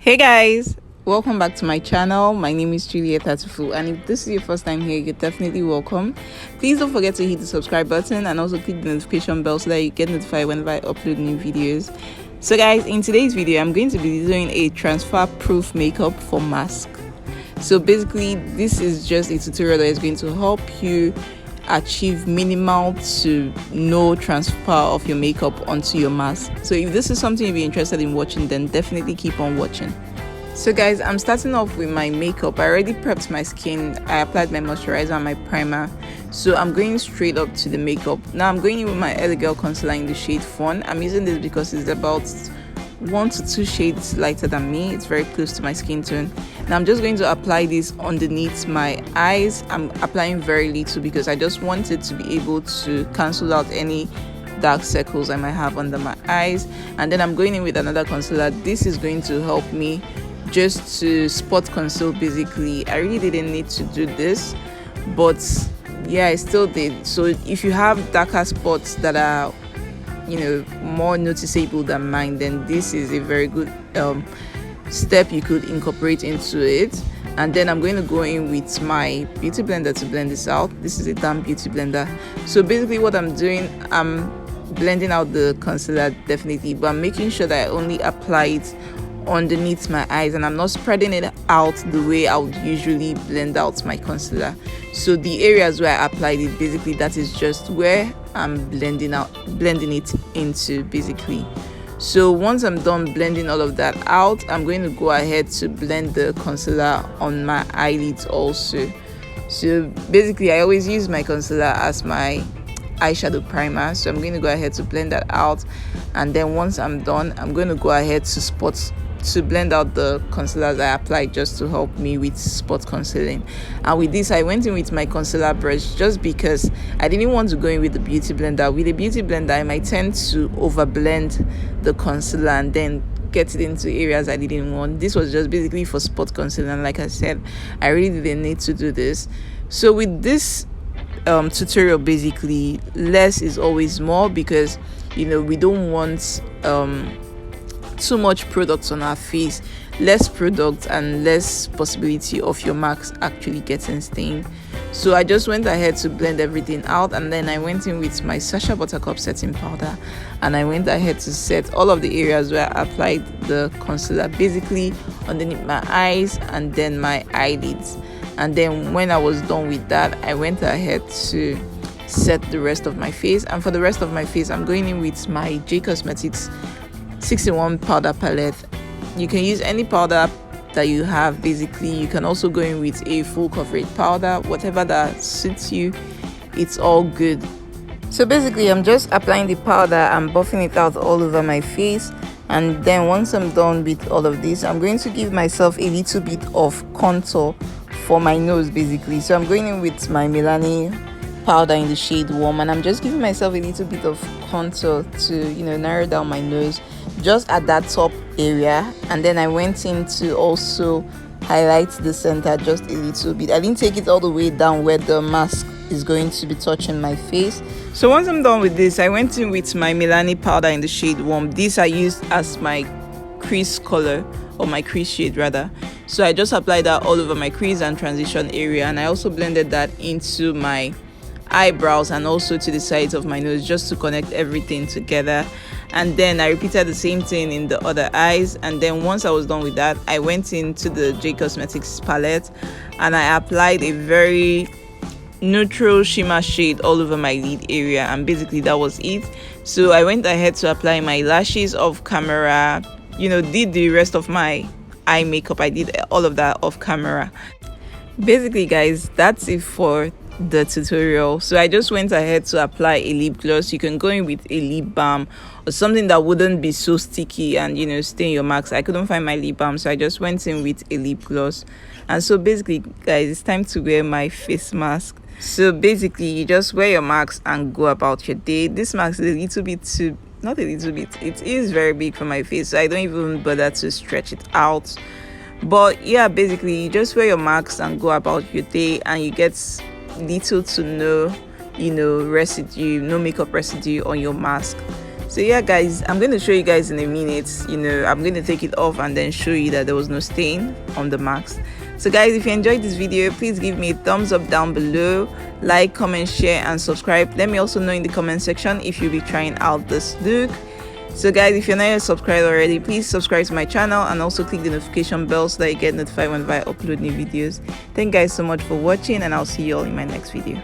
Hey guys, welcome back to my channel. My name is Juliet Atufu, and if this is your first time here, you're definitely welcome. Please don't forget to hit the subscribe button and also click the notification bell so that you get notified whenever I upload new videos. So guys, in today's video I'm going to be doing a transfer proof makeup for mask. So basically this is just a tutorial that is going to help you achieve minimal to no transfer of your makeup onto your mask. So if this is something you'll be interested in watching, then definitely keep on watching. So guys, I'm starting off with my makeup. I already prepped my skin. I applied my moisturizer and my primer, so I'm going straight up to the makeup. Now I'm going in with my LA Girl concealer in the shade Fawn. I'm using this because it's about 1 to 2 shades lighter than me. It's very close to my skin tone. Now I'm just going to apply this underneath my eyes. I'm applying very little because I just wanted to be able to cancel out any dark circles I might have under my eyes. And then I'm going in with another concealer. This is going to help me just to spot conceal. Basically, I really didn't need to do this, but yeah, I still did. So if you have darker spots that are more noticeable than mine, then this is a very good step you could incorporate into it. And then I'm going to go in with my beauty blender to blend this out. This is a damp beauty blender. So basically what I'm doing, I'm blending out the concealer definitely, but I'm making sure that I only apply it underneath my eyes and I'm not spreading it out the way I would usually blend out my concealer. So the areas where I applied it, basically that is just where I'm blending it into basically. So once I'm done blending all of that out, I'm going to go ahead to blend the concealer on my eyelids also. So basically I always use my concealer as my eyeshadow primer, so I'm going to go ahead to blend that out. And then once I'm done, I'm going to go ahead to blend out the concealers I applied just to help me with spot concealing. And with this I went in with my concealer brush just because I didn't want to go in with the beauty blender. With a beauty blender I might tend to over blend the concealer and then get it into areas I didn't want. This was just basically for spot concealing, and like I said, I really didn't need to do this. So with this tutorial, basically less is always more, because we don't want too much products on our face. Less product and less possibility of your marks actually getting stained. So I just went ahead to blend everything out, and then I went in with my Sacha Buttercup setting powder and I went ahead to set all of the areas where I applied the concealer, basically underneath my eyes and then my eyelids. And then when I was done with that, I went ahead to set the rest of my face. And for the rest of my face, I'm going in with my J Cosmetics 6-in-1 powder palette. You can use any powder that you have. Basically you can also go in with a full coverage powder, whatever that suits you, it's all good. So basically I'm just applying the powder and buffing it out all over my face. And then once I'm done with all of this, I'm going to give myself a little bit of contour for my nose basically. So I'm going in with my Milani powder in the shade Warm, and I'm just giving myself a little bit of contour to narrow down my nose just at that top area. And then I went in to also highlight the center just a little bit. I didn't take it all the way down where the mask is going to be touching my face. So once I'm done with this, I went in with my Milani powder in the shade Warm. This I used as my crease color, or my crease shade rather. So I just applied that all over my crease and transition area, and I also blended that into my eyebrows and also to the sides of my nose just to connect everything together. And then I repeated the same thing in the other eyes. And then once I was done with that, I went into the J Cosmetics palette and I applied a very neutral shimmer shade all over my lid area, and basically that was it. So I went ahead to apply my lashes off camera, did the rest of my eye makeup. I did all of that off camera. Basically guys, that's it for the tutorial. So I just went ahead to apply a lip gloss. You can go in with a lip balm or something that wouldn't be so sticky and stain your marks. I couldn't find my lip balm, so I just went in with a lip gloss. And so basically guys, it's time to wear my face mask. So basically you just wear your mask and go about your day. This mask is a little bit too, not a little bit, it is very big for my face, so I don't even bother to stretch it out. But yeah, basically you just wear your mask and go about your day, and you get little to no residue, no makeup residue on your mask. So yeah guys, I'm going to show you guys in a minute. I'm going to take it off and then show you that there was no stain on the mask. So guys, if you enjoyed this video, please give me a thumbs up down below, like, comment, share and subscribe. Let me also know in the comment section if you'll be trying out this look. So guys, if you're not yet subscribed already, please subscribe to my channel and also click the notification bell so that you get notified whenever I upload new videos. Thank you guys so much for watching, and I'll see you all in my next video.